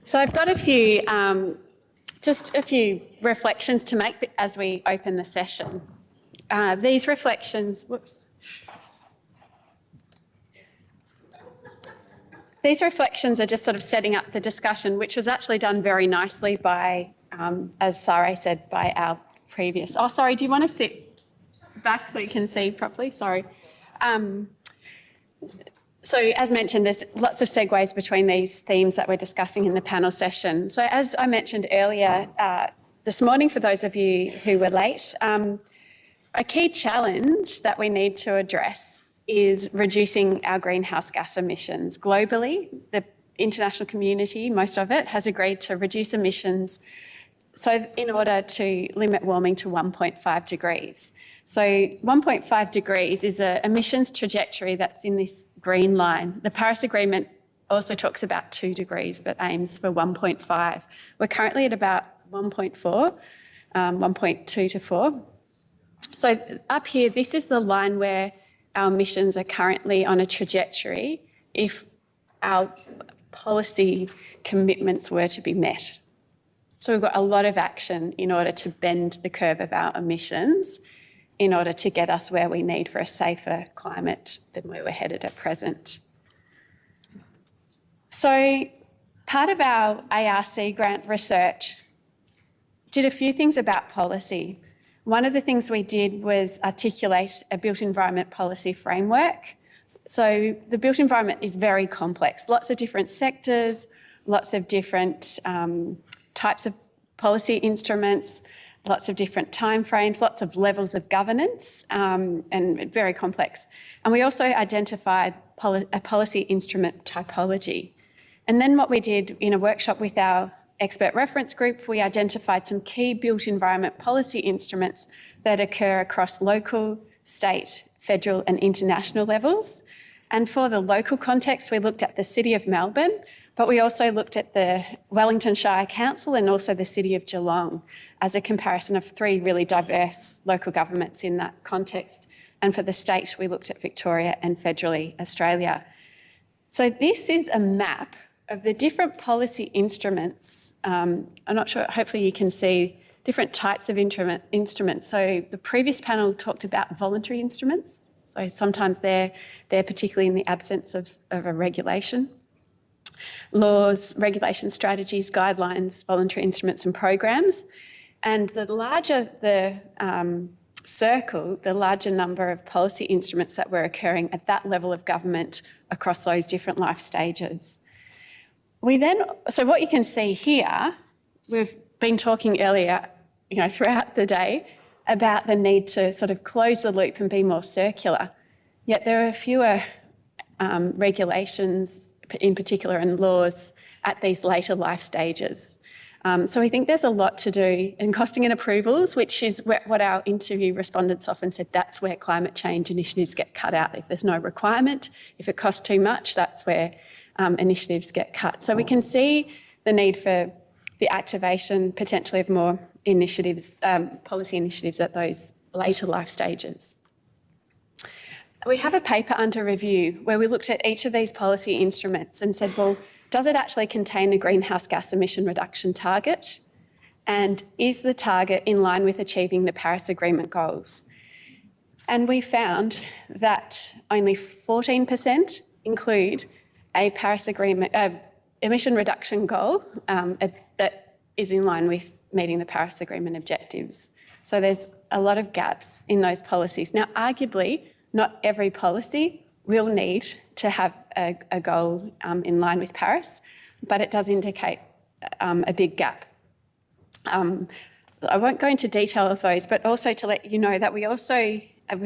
So I've got just a few reflections to make as we open the session. These reflections, These reflections are just sort of setting up the discussion, which was actually done very nicely by, as Sare said, by our previous... Oh, sorry, do you want to sit back so you can see properly? Sorry. So as mentioned, there's lots of segues between these themes that we're discussing in the panel session. So as I mentioned earlier this morning, for those of you who were late, a key challenge that we need to address is reducing our greenhouse gas emissions. Globally, the international community, most of it, has agreed to reduce emissions so in order to limit warming to 1.5 degrees. So 1.5 degrees is an emissions trajectory that's in this green line. The Paris Agreement also talks about 2 degrees but aims for 1.5. We're currently at about 1.4, 1.2 to 4. So up here, this is the line where our emissions are currently on a trajectory if our policy commitments were to be met. So we've got a lot of action in order to bend the curve of our emissions in order to get us where we need for a safer climate than where we're headed at present. So part of our ARC grant research did a few things about policy. One of the things we did was articulate a built environment policy framework. So the built environment is very complex, lots of different sectors, lots of different types of policy instruments, lots of different timeframes, lots of levels of governance, and very complex. And we also identified a policy instrument typology. And then what we did in a workshop with our expert reference group, we identified some key built environment policy instruments that occur across local, state, federal and international levels. And for the local context, we looked at the City of Melbourne, but we also looked at the Wellington Shire Council and also the City of Geelong as a comparison of 3 really diverse local governments in that context. And for the state, we looked at Victoria and federally Australia. So this is a map of the different policy instruments. I'm not sure, hopefully you can see different types of instruments. So the previous panel talked about voluntary instruments. So sometimes they're particularly in the absence of a regulation. Laws, regulations, strategies, guidelines, voluntary instruments and programs. And the larger the circle, the larger number of policy instruments that were occurring at that level of government across those different life stages. So what you can see here, we've been talking earlier, throughout the day about the need to sort of close the loop and be more circular. Yet there are fewer regulations in particular and laws at these later life stages. So we think there's a lot to do in costing and approvals, which is what our interview respondents often said, that's where climate change initiatives get cut out. If there's no requirement, if it costs too much, that's where initiatives get cut. So we can see the need for the activation potentially of more initiatives, policy initiatives at those later life stages. We have a paper under review where we looked at each of these policy instruments and said, well, does it actually contain a greenhouse gas emission reduction target? And is the target in line with achieving the Paris Agreement goals? And we found that only 14% include a Paris Agreement emission reduction goal that is in line with meeting the Paris Agreement objectives. So there's a lot of gaps in those policies. Now, arguably, not every policy will need to have a goal in line with Paris, but it does indicate a big gap. I won't go into detail of those, but also to let you know that we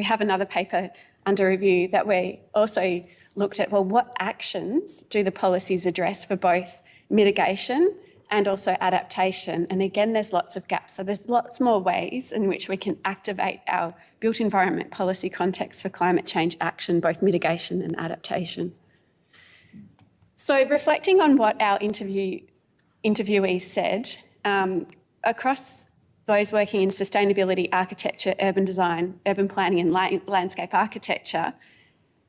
have another paper under review that we also looked at, well, what actions do the policies address for both mitigation and also adaptation? And again, there's lots of gaps. So there's lots more ways in which we can activate our built environment policy context for climate change action, both mitigation and adaptation. So reflecting on what our interviewees said, across those working in sustainability, architecture, urban design, urban planning and landscape architecture,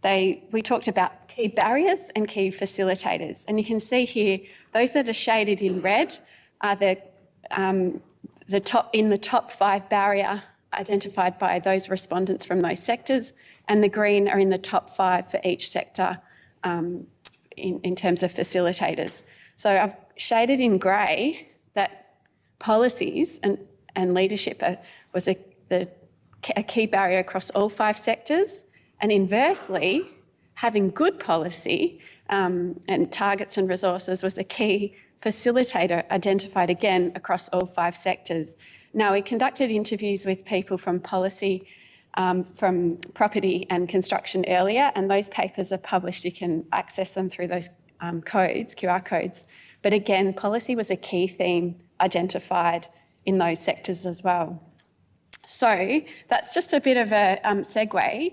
we talked about key barriers and key facilitators. And you can see here, those that are shaded in red are the top 5 barrier identified by those respondents from those sectors, and the green are in the top 5 for each sector in terms of facilitators. So I've shaded in grey that policies and leadership was a key barrier across all 5 sectors, and inversely, having good policy and targets and resources was a key facilitator identified again across all 5 sectors. Now, we conducted interviews with people from policy, from property and construction earlier, and those papers are published. You can access them through those QR codes. But again, policy was a key theme identified in those sectors as well. So that's just a bit of a segue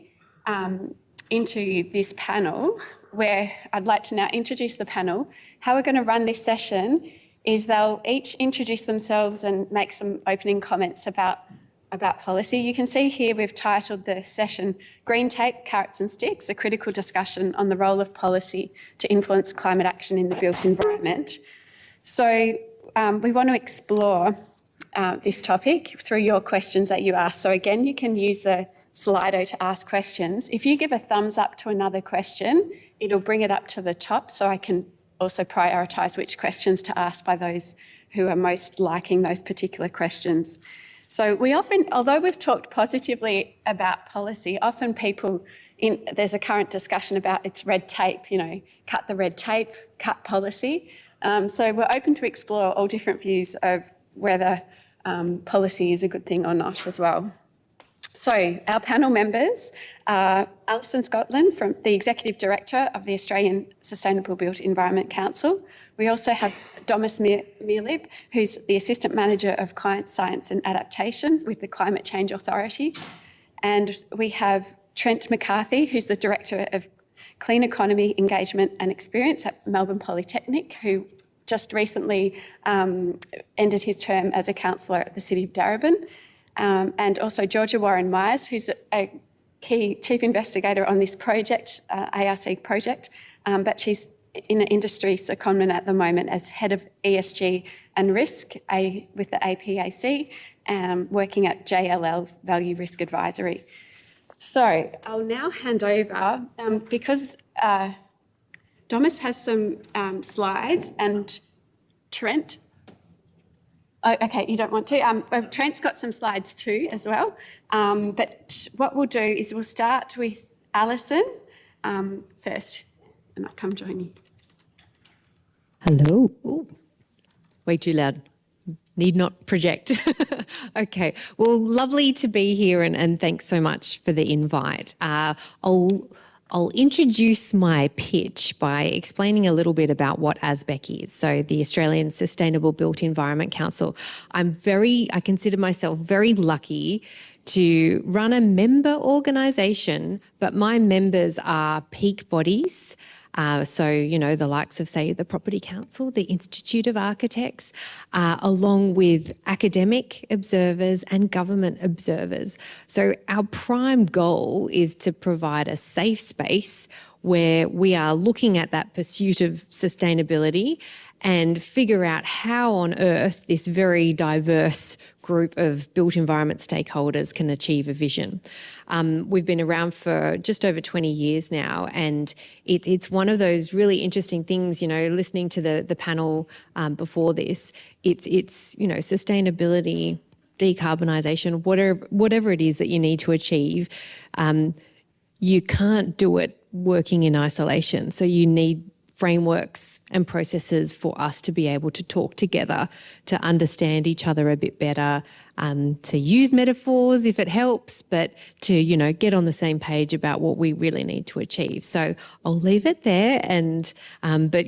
into this panel, where I'd like to now introduce the panel. How we're going to run this session is they'll each introduce themselves and make some opening comments about policy. You can see here we've titled the session Green Tape, Carrots and Sticks, a critical discussion on the role of policy to influence climate action in the built environment. So we want to explore this topic through your questions that you ask. So again, you can use the Slido to ask questions. If you give a thumbs up to another question, it'll bring it up to the top, so I can also prioritise which questions to ask by those who are most liking those particular questions. So we often, although we've talked positively about policy, often there's a current discussion about it's red tape, cut the red tape, cut policy. So we're open to explore all different views of whether policy is a good thing or not as well. So our panel members are Alison Scotland, from the Executive Director of the Australian Sustainable Built Environment Council. We also have Domus Mirlib, who's the Assistant Manager of Client Science and Adaptation with the Climate Change Authority. And we have Trent McCarthy, who's the Director of Clean Economy, Engagement and Experience at Melbourne Polytechnic, who just recently ended his term as a councillor at the City of Darebin. And also Georgia Warren-Myers, who's a key chief investigator on this project, ARC project, but she's in an industry secondment at the moment as head of ESG and risk with the APAC, working at JLL Value Risk Advisory. So I'll now hand over, because Domus has some slides, and Trent. Oh, okay, you don't want to. Trent's got some slides too as well. But what we'll do is we'll start with Alison first, and I'll come join you. Hello. Ooh, way too loud. Need not project. Okay. Well, lovely to be here, and thanks so much for the invite. I'll introduce my pitch by explaining a little bit about what ASBEC is, so the Australian Sustainable Built Environment Council. I consider myself very lucky to run a member organisation, but my members are peak bodies. So, the likes of, say, the Property Council, the Institute of Architects, along with academic observers and government observers. So our prime goal is to provide a safe space where we are looking at that pursuit of sustainability and figure out how on earth this very diverse group of built environment stakeholders can achieve a vision. We've been around for just over 20 years now, and it's one of those really interesting things, listening to the panel before this, it's sustainability, decarbonisation, whatever it is that you need to achieve, you can't do it working in isolation. So you need frameworks and processes for us to be able to talk together, to understand each other a bit better, to use metaphors if it helps, but to, get on the same page about what we really need to achieve. So I'll leave it there. And, but,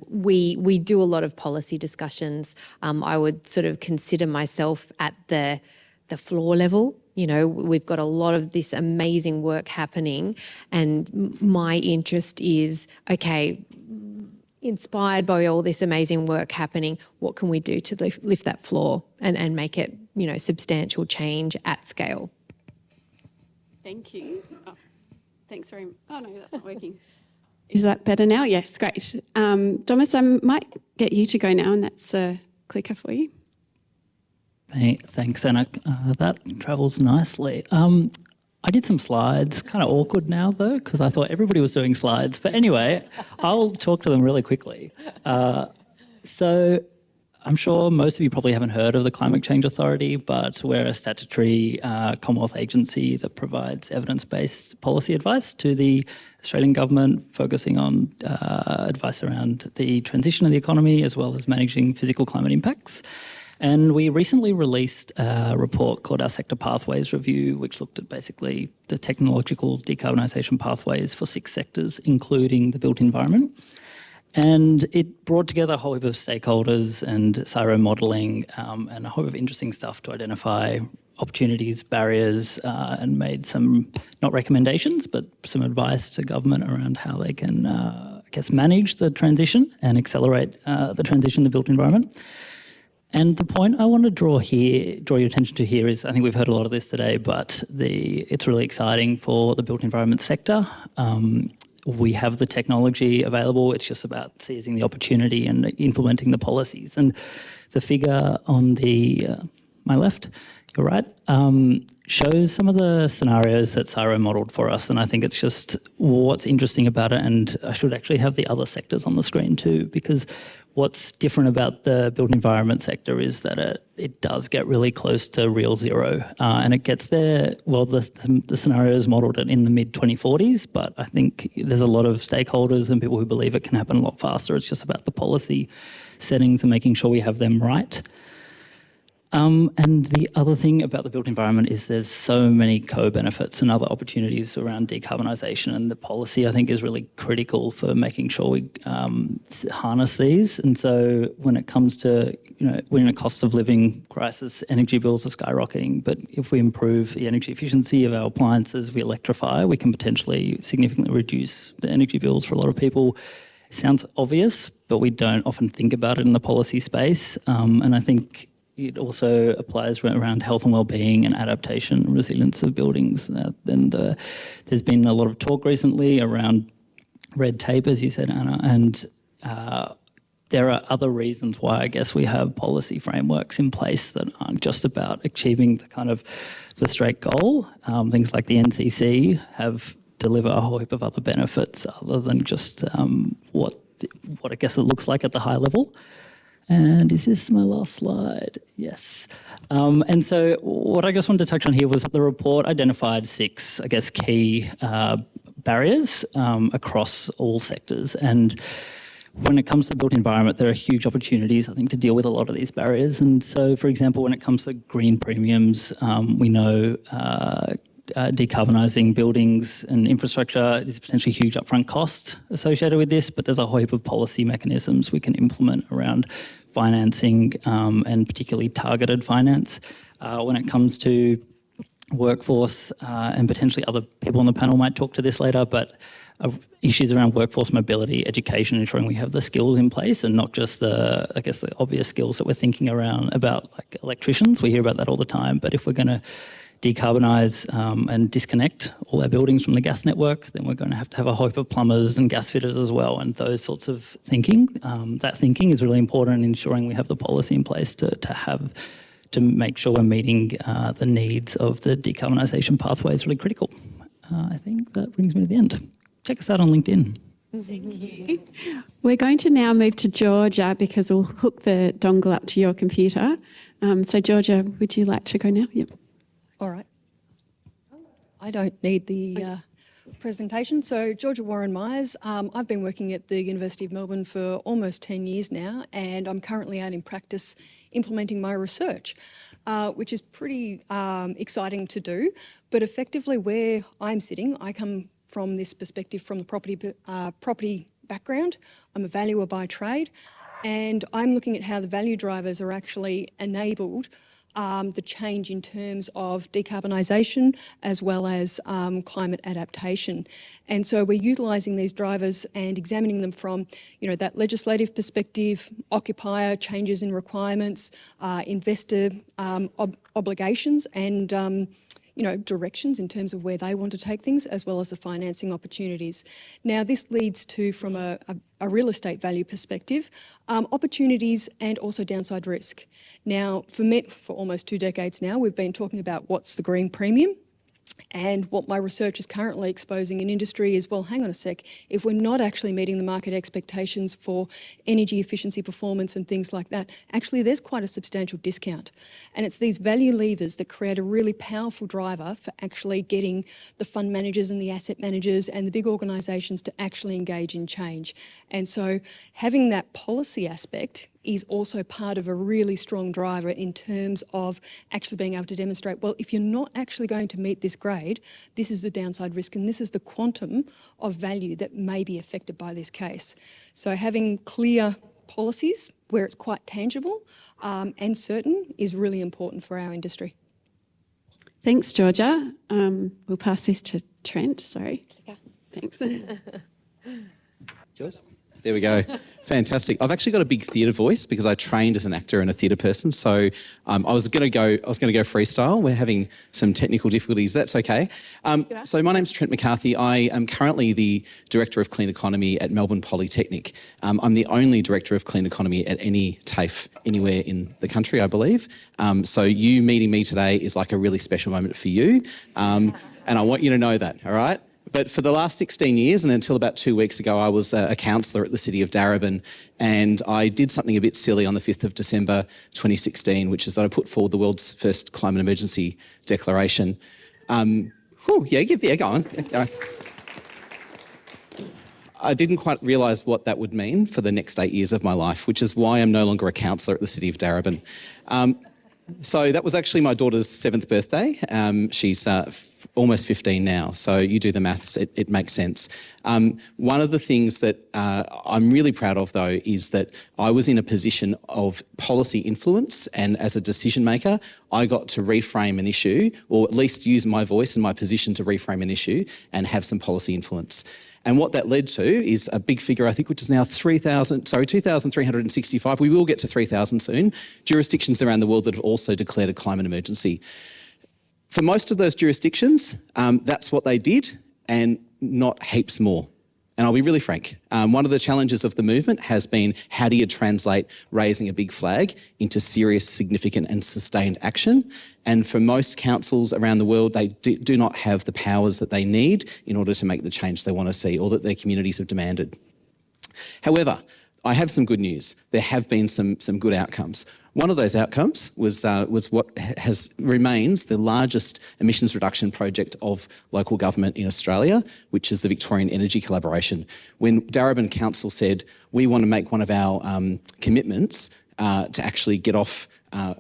we do a lot of policy discussions. I would sort of consider myself at the floor level. We've got a lot of this amazing work happening, and my interest is, okay, inspired by all this amazing work happening, what can we do to lift that floor and make it, substantial change at scale? Thank you. thanks very much. Oh, no, that's not working. Is that better now? Yes, great. Thomas, I might get you to go now, and that's a clicker for you. Thanks, Anna. That travels nicely. I did some slides, kind of awkward now though, because I thought everybody was doing slides. But anyway, I'll talk to them really quickly. So I'm sure most of you probably haven't heard of the Climate Change Authority, but we're a statutory Commonwealth agency that provides evidence-based policy advice to the Australian government, focusing on advice around the transition of the economy as well as managing physical climate impacts. And we recently released a report called our Sector Pathways Review, which looked at basically the technological decarbonisation pathways for 6 sectors, including the built environment. And it brought together a whole heap of stakeholders and CSIRO modelling and a whole heap of interesting stuff to identify opportunities, barriers, and made some, not recommendations, but some advice to government around how they can, manage the transition and accelerate the transition to the built environment. And the point I want to draw your attention to here is, I think we've heard a lot of this today, but it's really exciting for the built environment sector. We have the technology available. It's just about seizing the opportunity and implementing the policies. And the figure on my left, your right, shows some of the scenarios that CSIRO modelled for us. And I think it's just what's interesting about it. And I should actually have the other sectors on the screen too, because what's different about the built environment sector is that it does get really close to real zero. And it gets there, well, the scenarios modelled it in the mid-2040s, but I think there's a lot of stakeholders and people who believe it can happen a lot faster. It's just about the policy settings and making sure we have them right. And the other thing about the built environment is there's so many co-benefits and other opportunities around decarbonisation, and the policy, I think, is really critical for making sure we harness these. And so when it comes to, we're in a cost of living crisis, energy bills are skyrocketing, but if we improve the energy efficiency of our appliances, we electrify, we can potentially significantly reduce the energy bills for a lot of people. It sounds obvious, but we don't often think about it in the policy space. And I think it also applies around health and well-being and adaptation and resilience of buildings. There's been a lot of talk recently around red tape, as you said, Anna, and there are other reasons why I guess we have policy frameworks in place that aren't just about achieving the straight goal. Things like the NCC deliver a whole heap of other benefits other than just what I guess it looks like at the high level. And is this my last slide? Yes. And so what I just wanted to touch on here was the report identified 6, I guess, key barriers across all sectors. And when it comes to the built environment, there are huge opportunities, I think, to deal with a lot of these barriers. And so, for example, when it comes to green premiums, we know decarbonising buildings and infrastructure, there's potentially huge upfront costs associated with this, but there's a whole heap of policy mechanisms we can implement around financing and particularly targeted finance. When it comes to workforce, and potentially other people on the panel might talk to this later, but issues around workforce mobility, education, ensuring we have the skills in place and not just the obvious skills that we're thinking about, like electricians. We hear about that all the time, but if we're going to decarbonise and disconnect all our buildings from the gas network, then we're going to have a whole heap of plumbers and gas fitters as well, and those sorts of thinking. That thinking is really important in ensuring we have the policy in place to make sure we're meeting the needs of the decarbonisation pathway is really critical. I think that brings me to the end. Check us out on LinkedIn. Thank you. We're going to now move to Georgia because we'll hook the dongle up to your computer. So Georgia, would you like to go now? Yep. All right. I don't need the presentation. So Georgia Warren Myers, I've been working at the University of Melbourne for almost 10 years now, and I'm currently out in practice implementing my research, which is pretty exciting to do. But effectively where I'm sitting, I come from this perspective from the property background. I'm a valuer by trade, and I'm looking at how the value drivers are actually enabled the change in terms of decarbonisation as well as climate adaptation. And so we're utilising these drivers and examining them from, that legislative perspective, occupier changes in requirements, investor obligations, and directions in terms of where they want to take things, as well as the financing opportunities. Now, this leads to, from a real estate value perspective, opportunities and also downside risk. Now, for almost 2 decades now, we've been talking about what's the green premium. And what my research is currently exposing in industry is, well, hang on a sec, if we're not actually meeting the market expectations for energy efficiency performance and things like that, actually there's quite a substantial discount. And it's these value levers that create a really powerful driver for actually getting the fund managers and the asset managers and the big organisations to actually engage in change. And so having that policy aspect is also part of a really strong driver in terms of actually being able to demonstrate, well, if you're not actually going to meet this grade, this is the downside risk and this is the quantum of value that may be affected by this case. So having clear policies where it's quite tangible and certain is really important for our industry. Thanks, Georgia. We'll pass this to Trent, sorry. Thanks. Yours? There we go. Fantastic. I've actually got a big theatre voice because I trained as an actor and a theatre person. So I was going to go freestyle. We're having some technical difficulties. That's okay. So my name's Trent McCarthy. I am currently the Director of Clean Economy at Melbourne Polytechnic. I'm the only Director of Clean Economy at any TAFE anywhere in the country, I believe. So you meeting me today is like a really special moment for you. And I want you to know that, all right? But for the last 16 years and until about 2 weeks ago, I was a councillor at the City of Darebin, and I did something a bit silly on the 5th of December 2016, which is that I put forward the world's first climate emergency declaration. Go on. I didn't quite realise what that would mean for the next 8 years of my life, which is why I'm no longer a councillor at the City of Darebin. So that was actually my daughter's 7th birthday. She's almost 15 now, so you do the maths, it makes sense. One of the things that I'm really proud of, though, is that I was in a position of policy influence, and as a decision maker, I got to reframe an issue, or at least use my voice and my position to reframe an issue and have some policy influence. And what that led to is a big figure, I think, which is now 2,365. We will get to 3,000 soon. Jurisdictions around the world that have also declared a climate emergency. For most of those jurisdictions, that's what they did, and not heaps more. And I'll be really frank. One of the challenges of the movement has been, how do you translate raising a big flag into serious, significant and sustained action? And for most councils around the world, they do not have the powers that they need in order to make the change they want to see or that their communities have demanded. However, I have some good news. There have been some good outcomes. One of those outcomes was what remains the largest emissions reduction project of local government in Australia, which is the Victorian Energy Collaboration. When Darebin Council said, we want to make one of our commitments to actually get off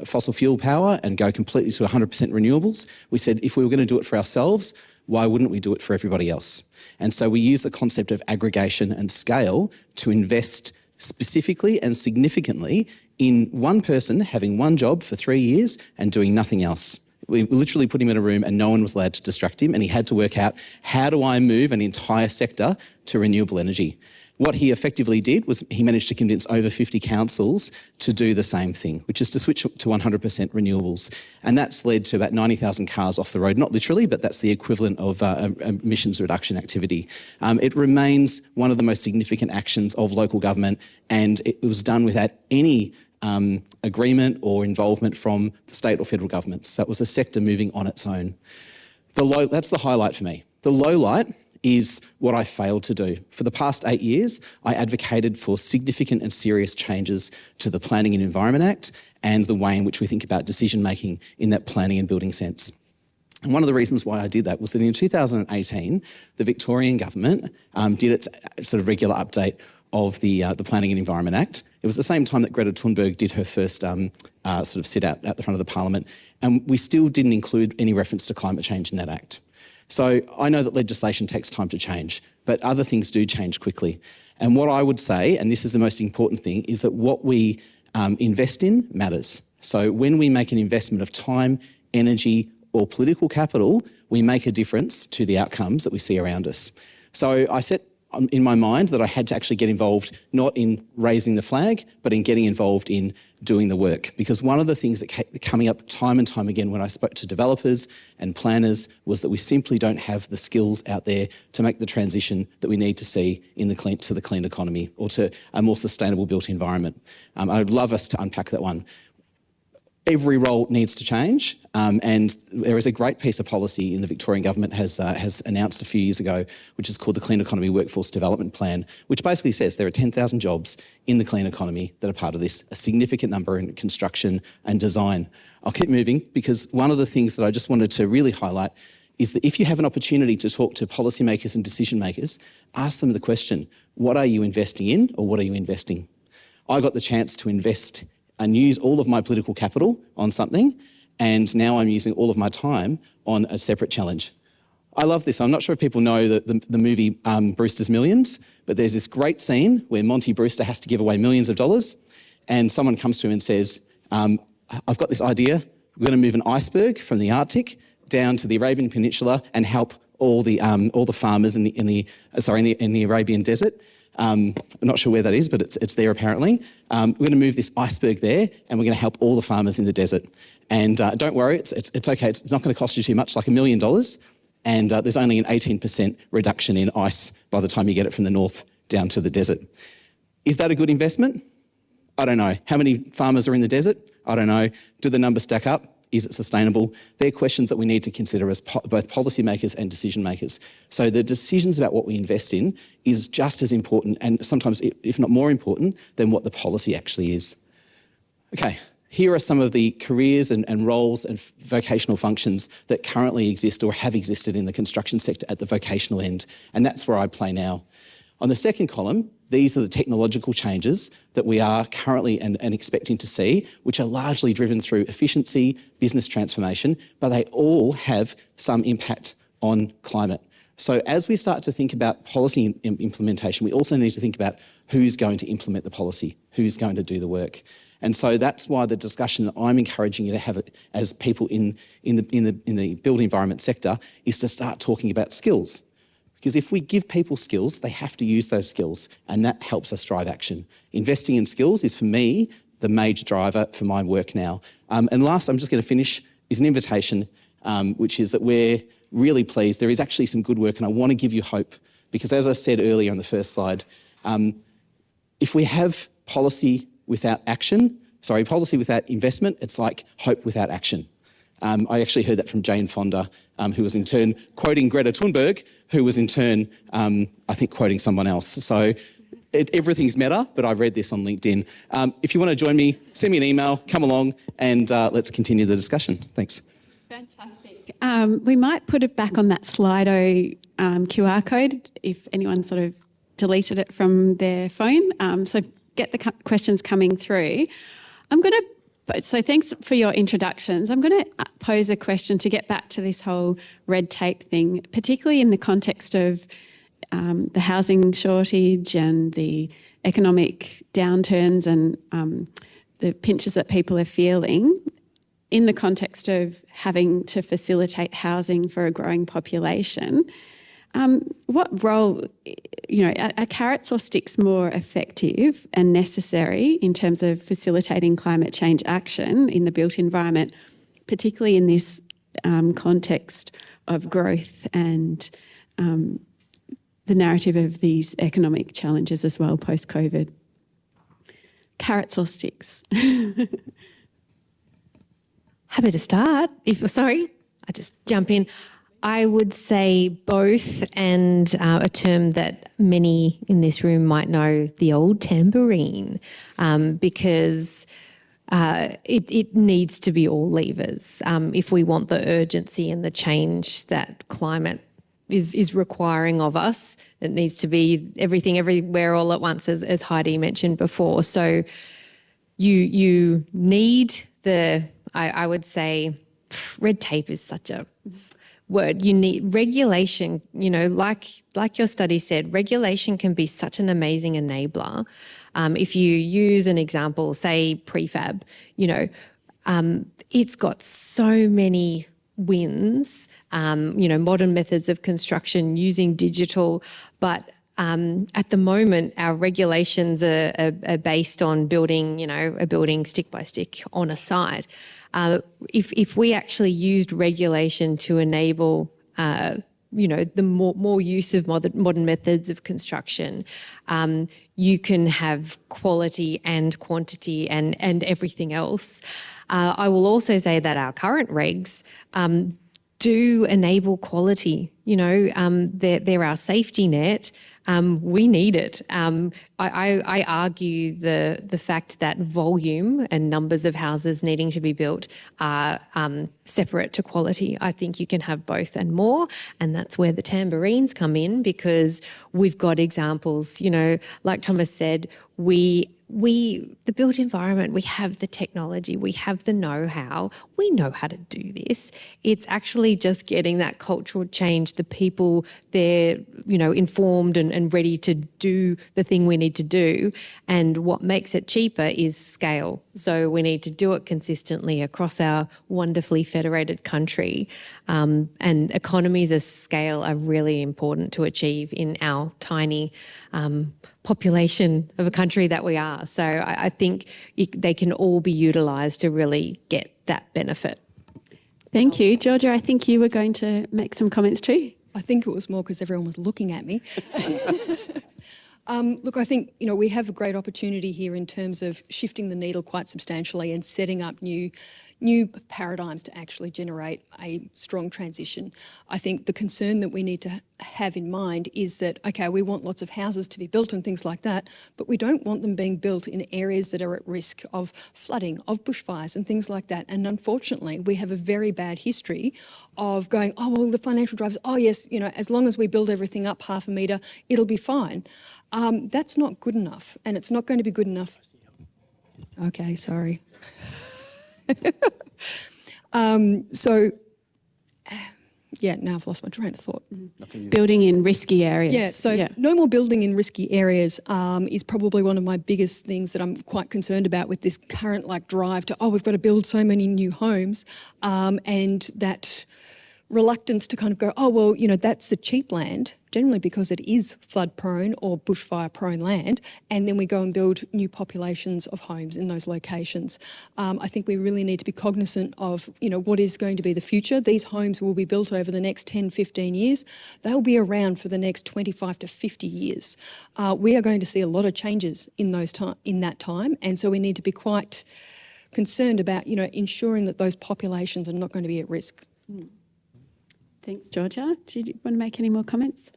fossil fuel power and go completely to 100% renewables, we said if we were going to do it for ourselves, why wouldn't we do it for everybody else? And so we use the concept of aggregation and scale to invest specifically and significantly in one person having one job for 3 years and doing nothing else. We literally put him in a room and no one was allowed to distract him, and he had to work out, how do I move an entire sector to renewable energy? What he effectively did was he managed to convince over 50 councils to do the same thing, which is to switch to 100% renewables. And that's led to about 90,000 cars off the road, not literally, but that's the equivalent of emissions reduction activity. It remains one of the most significant actions of local government, and it was done without any agreement or involvement from the state or federal governments. So it was a sector moving on its own. That's the highlight for me. The low light is what I failed to do. For the past 8 years, I advocated for significant and serious changes to the Planning and Environment Act and the way in which we think about decision-making in that planning and building sense. And one of the reasons why I did that was that in 2018, the Victorian government did its sort of regular update of the Planning and Environment Act. It was the same time that Greta Thunberg did her first sort of sit-out at the front of the Parliament, and we still didn't include any reference to climate change in that act. So I know that legislation takes time to change, but other things do change quickly. And what I would say, and this is the most important thing, is that what we invest in matters. So when we make an investment of time, energy, or political capital, we make a difference to the outcomes that we see around us. So I set in my mind that I had to actually get involved, not in raising the flag, but in getting involved in doing the work. Because one of the things that kept coming up time and time again when I spoke to developers and planners was that we simply don't have the skills out there to make the transition that we need to see to the clean economy or to a more sustainable built environment. I'd love us to unpack that one. Every role needs to change, and there is a great piece of policy in the Victorian government has announced a few years ago, which is called the Clean Economy Workforce Development Plan, which basically says there are 10,000 jobs in the clean economy that are part of this, a significant number in construction and design. I'll keep moving because one of the things that I just wanted to really highlight is that if you have an opportunity to talk to policymakers and decision makers, ask them the question, what are you investing in or what are you investing? I got the chance to invest and use all of my political capital on something, and now I'm using all of my time on a separate challenge. I love this. I'm not sure if people know the movie Brewster's Millions, but there's this great scene where Monty Brewster has to give away millions of dollars, and someone comes to him and says, I've got this idea. We're going to move an iceberg from the Arctic down to the Arabian Peninsula and help all the farmers in the Arabian desert. I'm not sure where that is, but it's there apparently. We're going to move this iceberg there and we're going to help all the farmers in the desert. And don't worry, it's okay. It's not going to cost you too much, like $1 million. And there's only an 18% reduction in ice by the time you get it from the north down to the desert. Is that a good investment? I don't know. How many farmers are in the desert? I don't know. Do the numbers stack up? Is it sustainable? They're questions that we need to consider as both policymakers and decision makers. So the decisions about what we invest in is just as important and sometimes, if not more important, than what the policy actually is. Okay, here are some of the careers and roles and vocational functions that currently exist or have existed in the construction sector at the vocational end, and that's where I play now. On the second column, these are the technological changes that we are currently and expecting to see, which are largely driven through efficiency, business transformation, but they all have some impact on climate. So as we start to think about policy implementation, we also need to think about who's going to implement the policy, who's going to do the work. And so that's why the discussion that I'm encouraging you to have it as people in the built environment sector is to start talking about skills. Because if we give people skills, they have to use those skills, and that helps us drive action. Investing in skills is, for me, the major driver for my work now. And last, I'm just going to finish, is an invitation, which is that we're really pleased. There is actually some good work, and I want to give you hope. Because as I said earlier on the first slide, if we have policy without investment, it's like hope without action. I actually heard that from Jane Fonda, who was in turn quoting Greta Thunberg, who was in turn, I think, quoting someone else. So everything's meta, but I've read this on LinkedIn. If you want to join me, send me an email, come along, and let's continue the discussion. Thanks. Fantastic. We might put it back on that Slido QR code if anyone sort of deleted it from their phone. So get the questions coming through. So thanks for your introductions. I'm going to pose a question to get back to this whole red tape thing, particularly in the context of the housing shortage and the economic downturns and the pinches that people are feeling in the context of having to facilitate housing for a growing population. What role, are carrots or sticks more effective and necessary in terms of facilitating climate change action in the built environment, particularly in this context of growth and the narrative of these economic challenges as well post-COVID? Carrots or sticks? Happy to start. I just jump in. I would say both, and a term that many in this room might know, the old tambourine, because it needs to be all levers. If we want the urgency and the change that climate is requiring of us, it needs to be everything, everywhere, all at once, as Heidi mentioned before. So you need I would say red tape is such a word. You need regulation, like your study said, regulation can be such an amazing enabler. If you use an example, say prefab, it's got so many wins, modern methods of construction using digital, but at the moment, our regulations are based on building, a building stick by stick on a site. If we actually used regulation to enable, the more use of modern methods of construction, you can have quality and quantity and everything else. I will also say that our current regs do enable quality. They're our safety net. We need it. I argue the fact that volume and numbers of houses needing to be built are separate to quality. I think you can have both and more, and that's where the tambourines come in, because we've got examples, like Thomas said, the built environment, we have the technology, we have the know-how, we know how to do this. It's actually just getting that cultural change, the people, they're, informed and ready to do the thing we need to do. And what makes it cheaper is scale. So we need to do it consistently across our wonderfully federated country. And economies of scale are really important to achieve in our tiny population of a country that we are. So I think they can all be utilised to really get that benefit. Thank you. Georgia, I think you were going to make some comments too. I think it was more because everyone was looking at me. Look, I think, we have a great opportunity here in terms of shifting the needle quite substantially and setting up new paradigms to actually generate a strong transition. I think the concern that we need to have in mind is that, okay, we want lots of houses to be built and things like that, but we don't want them being built in areas that are at risk of flooding, of bushfires and things like that. And unfortunately, we have a very bad history of going, oh, well, the financial drivers, oh, yes, as long as we build everything up half a metre, it'll be fine. That's not good enough, and it's not going to be good enough. Okay, sorry. Now I've lost my train of thought. Building in risky areas. Yeah, so no more building in risky areas is probably one of my biggest things that I'm quite concerned about with this current drive to, we've got to build so many new homes, and that reluctance to kind of go, that's the cheap land, generally because it is flood prone or bushfire prone land, and then we go and build new populations of homes in those locations. I think we really need to be cognizant of, what is going to be the future. These homes will be built over the next 10, 15 years. They'll be around for the next 25 to 50 years. We are going to see a lot of changes in that time, and so we need to be quite concerned about, ensuring that those populations are not going to be at risk. Thanks, Georgia. Do you want to make any more comments?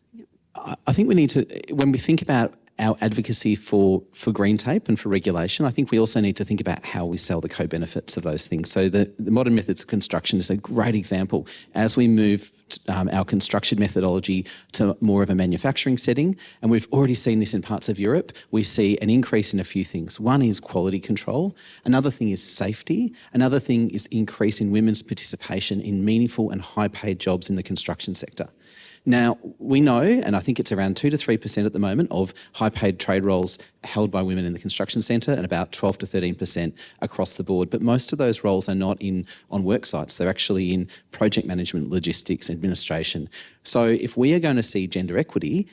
I think we need to, when we think about our advocacy for green tape and for regulation, I think we also need to think about how we sell the co-benefits of those things. So the modern methods of construction is a great example. As we move our construction methodology to more of a manufacturing setting, and we've already seen this in parts of Europe, we see an increase in a few things. One is quality control. Another thing is safety. Another thing is increase in women's participation in meaningful and high-paid jobs in the construction sector. Now, we know, and I think it's around 2 to 3% at the moment of high-paid trade roles held by women in the construction centre, and about 12 to 13% across the board. But most of those roles are not on work sites. They're actually in project management, logistics, administration. So if we are going to see gender equity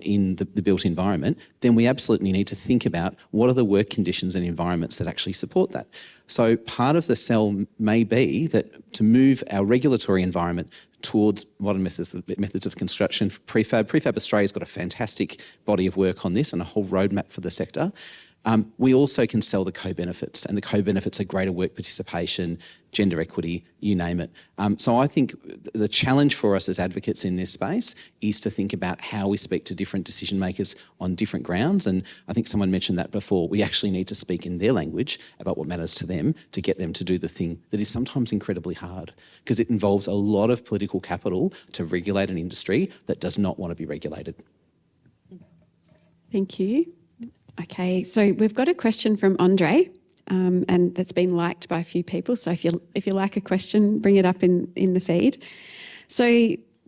in the built environment, then we absolutely need to think about what are the work conditions and environments that actually support that. So part of the sell may be that to move our regulatory environment towards modern methods of construction, prefab. Prefab Australia's got a fantastic body of work on this and a whole roadmap for the sector. We also can sell the co-benefits, and the co-benefits are greater work participation, gender equity, you name it. So I think the challenge for us as advocates in this space is to think about how we speak to different decision makers on different grounds. And I think someone mentioned that before. We actually need to speak in their language about what matters to them to get them to do the thing that is sometimes incredibly hard, because it involves a lot of political capital to regulate an industry that does not want to be regulated. Thank you. Okay, so we've got a question from Andre, and that's been liked by a few people. So if you like a question, bring it up in the feed. So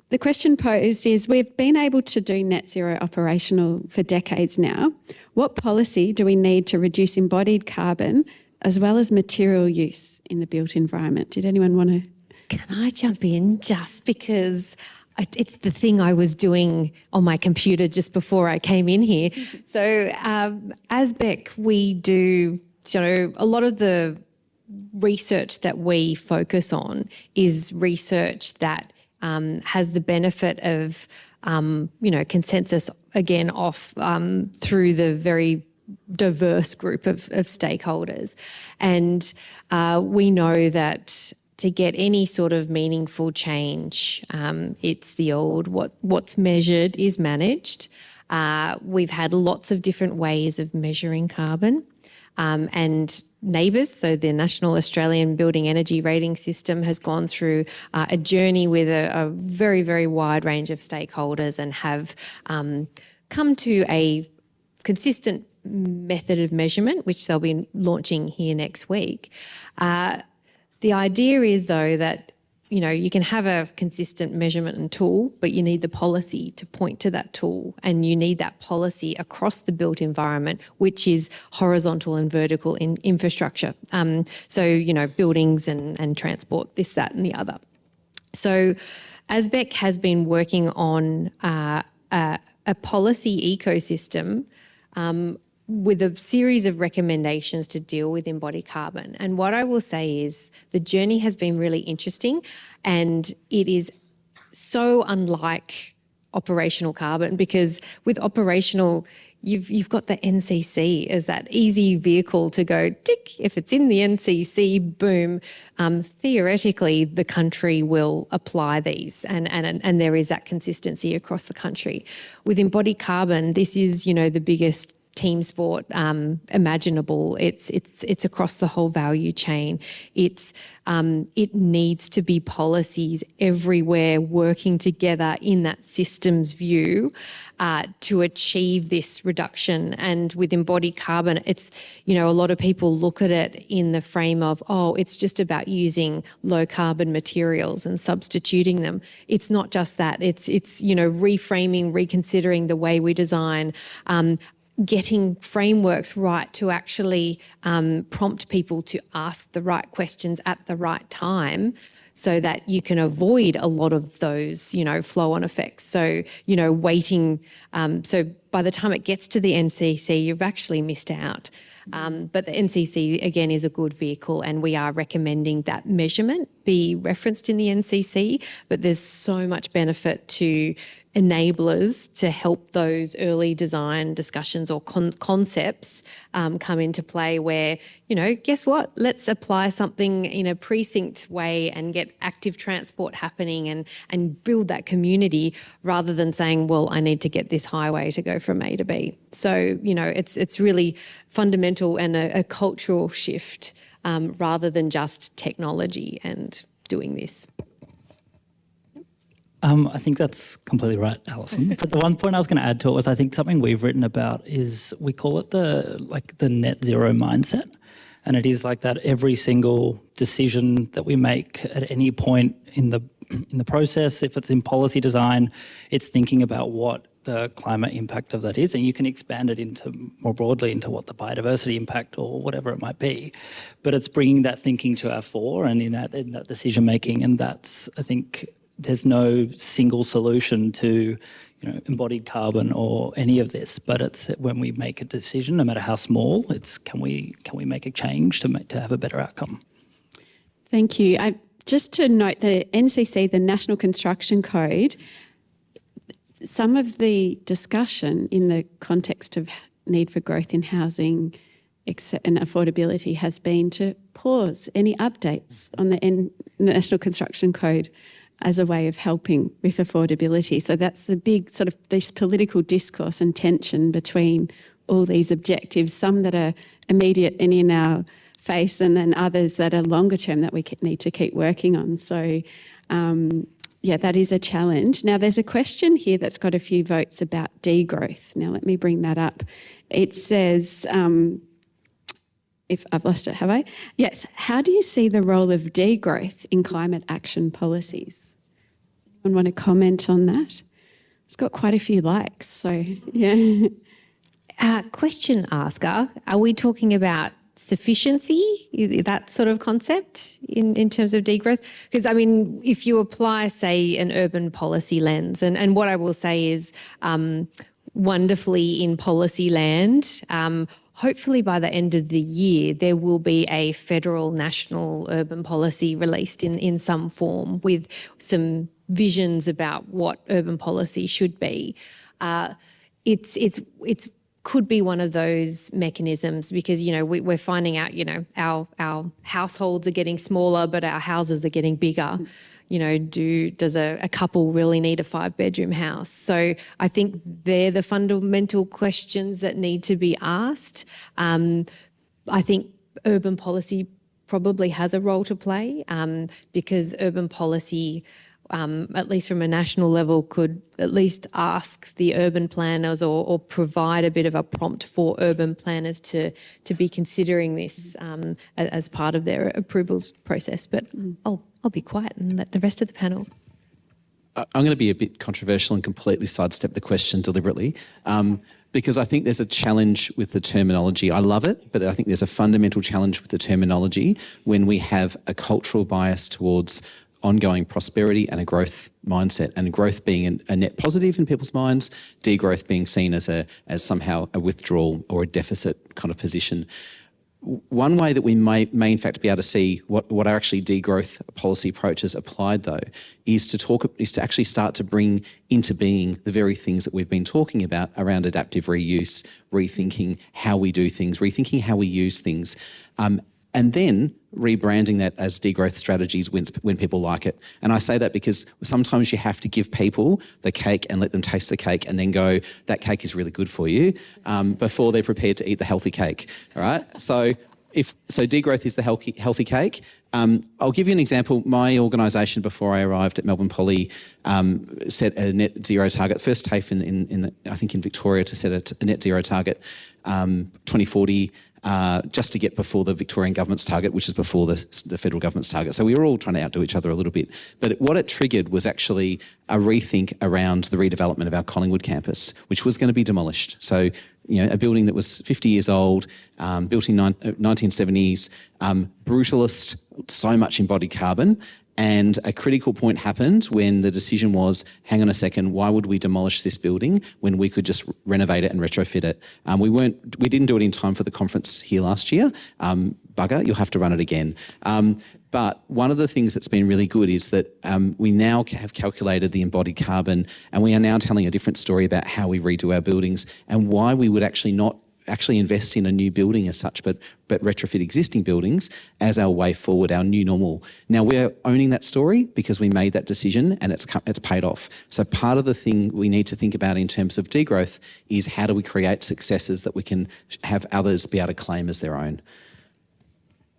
the question posed is, we've been able to do net zero operational for decades now. What policy do we need to reduce embodied carbon as well as material use in the built environment? Did anyone want to? Can I jump in just because It's the thing I was doing on my computer just before I came in here. So as Beck, we do, a lot of the research that we focus on is research that has the benefit of, consensus again off through the very diverse group of stakeholders. And we know that to get any sort of meaningful change, it's the old what's measured is managed. We've had lots of different ways of measuring carbon. And NABERS, so the National Australian Building Energy Rating System, has gone through a journey with a very, very wide range of stakeholders and have come to a consistent method of measurement, which they'll be launching here next week. The idea is, though, that you can have a consistent measurement and tool, but you need the policy to point to that tool, and you need that policy across the built environment, which is horizontal and vertical in infrastructure. So, buildings and transport, this, that, and the other. So ASBEC has been working on a policy ecosystem with a series of recommendations to deal with embodied carbon. And what I will say is the journey has been really interesting, and it is so unlike operational carbon, because with operational, you've got the NCC as that easy vehicle to go tick. If it's in the NCC, boom. Theoretically, the country will apply these, and there is that consistency across the country. With embodied carbon, this is the biggest team sport imaginable. It's across the whole value chain. It needs to be policies everywhere working together in that systems view to achieve this reduction. And with embodied carbon, it's, a lot of people look at it in the frame of, it's just about using low carbon materials and substituting them. It's not just that. It's reframing, reconsidering the way we design, getting frameworks right to actually prompt people to ask the right questions at the right time, so that you can avoid a lot of those, flow-on effects. So, waiting. So by the time it gets to the NCC, you've actually missed out. But the NCC, again, is a good vehicle, and we are recommending that measurement be referenced in the NCC, but there's so much benefit to enablers to help those early design discussions or concepts come into play where, guess what? Let's apply something in a precinct way and get active transport happening and build that community, rather than saying, well, I need to get this highway to go from A to B. So, it's really fundamental and a cultural shift rather than just technology and doing this. I think that's completely right, Alison. But the one point I was going to add to it was, I think something we've written about is, we call it the net zero mindset. And it is like that every single decision that we make at any point in the process, if it's in policy design, it's thinking about what the climate impact of that is, and you can expand it into more broadly into what the biodiversity impact or whatever it might be. But it's bringing that thinking to our fore and in that decision making, and that's, I think, there's no single solution to, embodied carbon or any of this. But it's when we make a decision, no matter how small, it's can we make a change to have a better outcome. Thank you. Just to note, the NCC, the National Construction Code, some of the discussion in the context of need for growth in housing and affordability has been to pause any updates on the National Construction Code as a way of helping with affordability. So that's the big sort of this political discourse and tension between all these objectives, some that are immediate and in our face, and then others that are longer term that we need to keep working on. So that is a challenge. Now, there's a question here that's got a few votes about degrowth. Now, let me bring that up. It says, if I've lost it, have I? Yes. How do you see the role of degrowth in climate action policies? Does anyone want to comment on that? It's got quite a few likes, so yeah. Question asker, are we talking about sufficiency, that sort of concept in terms of degrowth? Because, I mean, if you apply, say, an urban policy lens, and what I will say is wonderfully in policy land, hopefully by the end of the year, there will be a federal national urban policy released in some form with some visions about what urban policy should be. It's could be one of those mechanisms because, you know, we're finding out, you know, our households are getting smaller, but our houses are getting bigger. You know, does a couple really need a 5-bedroom house? So I think they're the fundamental questions that need to be asked. I think urban policy probably has a role to play because urban policy, at least from a national level, could at least ask the urban planners or provide a bit of a prompt for urban planners to be considering this as part of their approvals process. But I'll be quiet and let the rest of the panel. I'm going to be a bit controversial and completely sidestep the question deliberately because I think there's a challenge with the terminology. I love it, but I think there's a fundamental challenge with the terminology when we have a cultural bias towards ongoing prosperity and a growth mindset, and growth being a net positive in people's minds, degrowth being seen as somehow a withdrawal or a deficit kind of position. One way that we may in fact be able to see what are actually degrowth policy approaches applied though is to actually start to bring into being the very things that we've been talking about around adaptive reuse, rethinking how we do things, rethinking how we use things, and then rebranding that as degrowth strategies when people like it. And I say that because sometimes you have to give people the cake and let them taste the cake and then go, that cake is really good for you, before they're prepared to eat the healthy cake, all right? So degrowth is the healthy cake. I'll give you an example. My organisation, before I arrived at Melbourne Poly, set a net zero target. First TAFE in Victoria to set a net zero target, 2040, just to get before the Victorian government's target, which is before the federal government's target. So we were all trying to outdo each other a little bit. But what it triggered was actually a rethink around the redevelopment of our Collingwood campus, which was going to be demolished. So, you know, a building that was 50 years old, built in 1970s, brutalist, so much embodied carbon. And a critical point happened when the decision was, hang on a second, why would we demolish this building when we could just renovate it and retrofit it? We didn't do it in time for the conference here last year. Bugger, you'll have to run it again. But one of the things that's been really good is that we now have calculated the embodied carbon, and we are now telling a different story about how we redo our buildings and why we would actually not invest in a new building as such, but retrofit existing buildings as our way forward, our new normal. Now we're owning that story because we made that decision and it's paid off. So part of the thing we need to think about in terms of degrowth is how do we create successes that we can have others be able to claim as their own.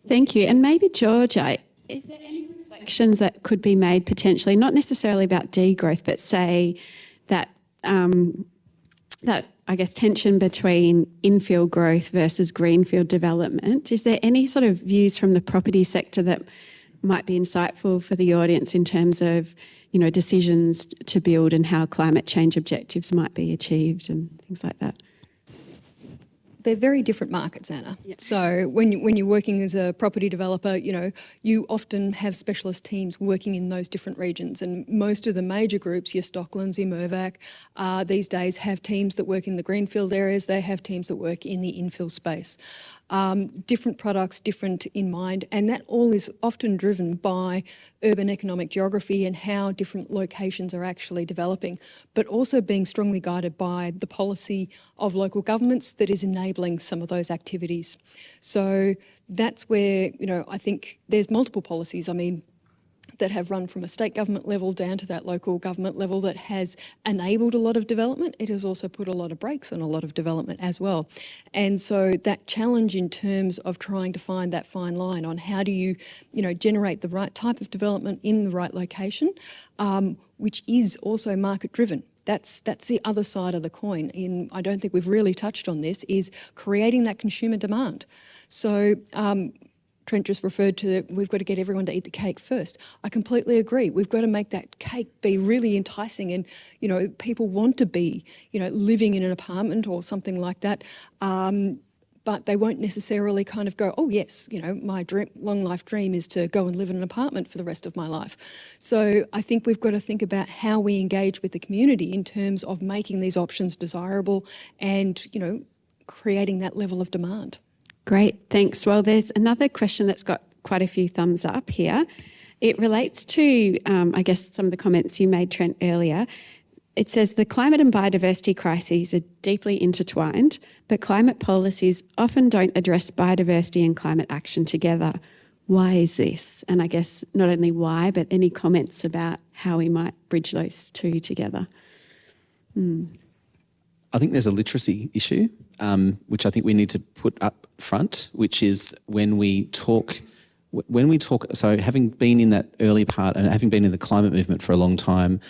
Thank you. And maybe, Georgia, is there any reflections that could be made potentially, not necessarily about degrowth, but say that I guess tension between infill growth versus greenfield development? Is there any sort of views from the property sector that might be insightful for the audience in terms of, you know, decisions to build and how climate change objectives might be achieved and things like that? They're very different markets, Anna. Yeah. So when you're working as a property developer, you know, you often have specialist teams working in those different regions, and most of the major groups, your Stocklands, your Mirvac, these days have teams that work in the greenfield areas. They have teams that work in the infill space. Different products, different in mind, and that all is often driven by urban economic geography and how different locations are actually developing, but also being strongly guided by the policy of local governments that is enabling some of those activities. So that's where, you know, I think there's multiple policies. I mean, that have run from a state government level down to that local government level that has enabled a lot of development. It has also put a lot of brakes on a lot of development as well. And so that challenge in terms of trying to find that fine line on how do you, generate the right type of development in the right location, which is also market driven. That's the other side of the coin. I don't think we've really touched on this, is creating that consumer demand. So Trent just referred to that we've got to get everyone to eat the cake first. I completely agree. We've got to make that cake be really enticing, and people want to be living in an apartment or something like that. but they won't necessarily kind of go, oh yes, you know, my long life dream is to go and live in an apartment for the rest of my life. So I think we've got to think about how we engage with the community in terms of making these options desirable and, you know, creating that level of demand. Great, thanks. Well, there's another question that's got quite a few thumbs up here. It relates to, I guess, some of the comments you made, Trent, earlier. It says the climate and biodiversity crises are deeply intertwined, but climate policies often don't address biodiversity and climate action together. Why is this? And I guess not only why, but any comments about how we might bridge those two together? I think there's a literacy issue, which I think we need to put up front, which is when we talk, so having been in that early part and having been in the climate movement for a long time,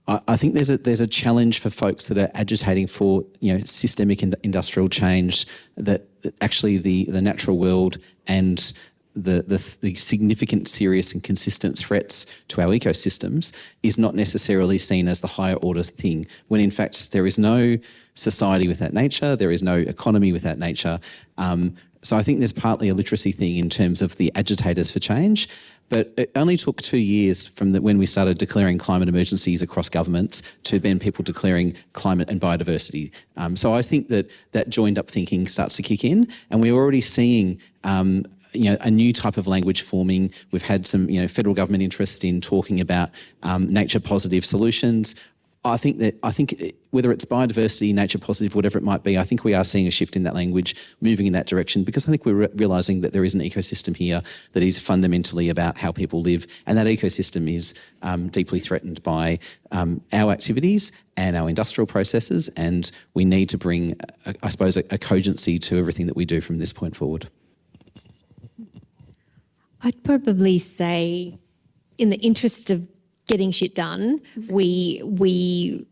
I think there's a challenge for folks that are agitating for, you know, systemic industrial change, that actually the natural world and the significant, serious and consistent threats to our ecosystems is not necessarily seen as the higher order thing, when in fact there is no society without nature, there is no economy without nature. So I think there's partly a literacy thing in terms of the agitators for change, but it only took 2 years from when we started declaring climate emergencies across governments to then people declaring climate and biodiversity. So I think that joined up thinking starts to kick in, and we're already seeing you know, a new type of language forming. We've had some, you know, federal government interest in talking about nature positive solutions. I think whether it's biodiversity, nature positive, whatever it might be, I think we are seeing a shift in that language, moving in that direction, because I think we're realising that there is an ecosystem here that is fundamentally about how people live, and that ecosystem is deeply threatened by our activities and our industrial processes, and we need to bring, I suppose, a cogency to everything that we do from this point forward. I'd probably say, in the interest of getting shit done, we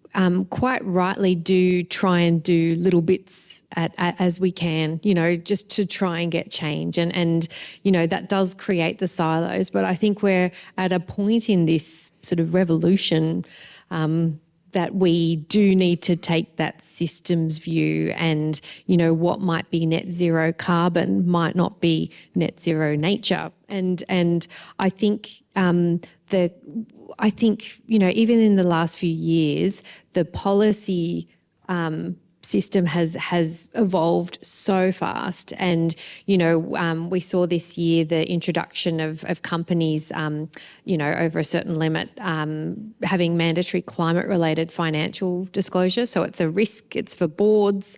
quite rightly do try and do little bits as we can, you know, just to try and get change. And you know, that does create the silos. But I think we're at a point in this sort of revolution that we do need to take that systems view, and, you know, what might be net zero carbon might not be net zero nature. And I think I think, you know, even in the last few years, the policy system has evolved so fast. And, you know, we saw this year the introduction of companies, you know, over a certain limit, having mandatory climate-related financial disclosure. So it's a risk, it's for boards.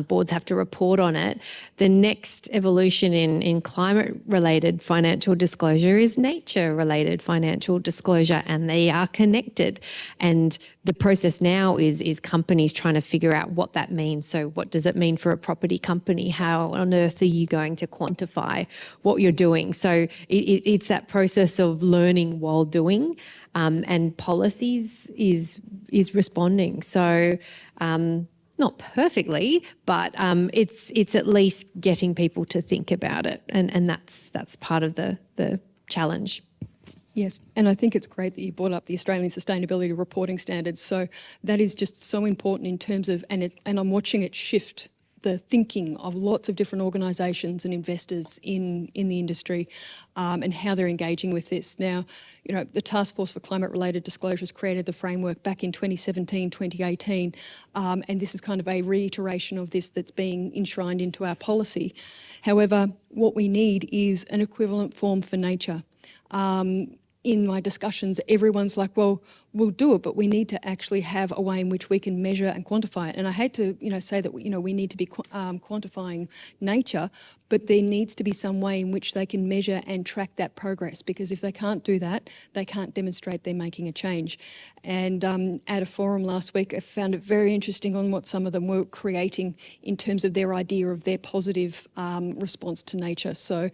Boards have to report on it. The next evolution in climate-related financial disclosure is nature-related financial disclosure, and they are connected. And the process now is companies trying to figure out what that means. So what does it mean for a property company? How on earth are you going to quantify what you're doing? So it's that process of learning while doing, and policies is responding. So not perfectly, but it's at least getting people to think about it, and that's part of the challenge. Yes, and I think it's great that you brought up the Australian Sustainability Reporting Standards. So that is just so important in terms of, and I'm watching it shift the thinking of lots of different organisations and investors in the industry, and how they're engaging with this. Now, you know, the Task Force for Climate-Related Disclosures created the framework back in 2017, 2018, and this is kind of a reiteration of this that's being enshrined into our policy. However, what we need is an equivalent form for nature. In my discussions, everyone's like, well, we'll do it, but we need to actually have a way in which we can measure and quantify it. And I hate to, you know, say that, you know, we need to be quantifying nature, but there needs to be some way in which they can measure and track that progress, because if they can't do that, they can't demonstrate they're making a change. And at a forum last week, I found it very interesting on what some of them were creating in terms of their idea of their positive response to nature. So,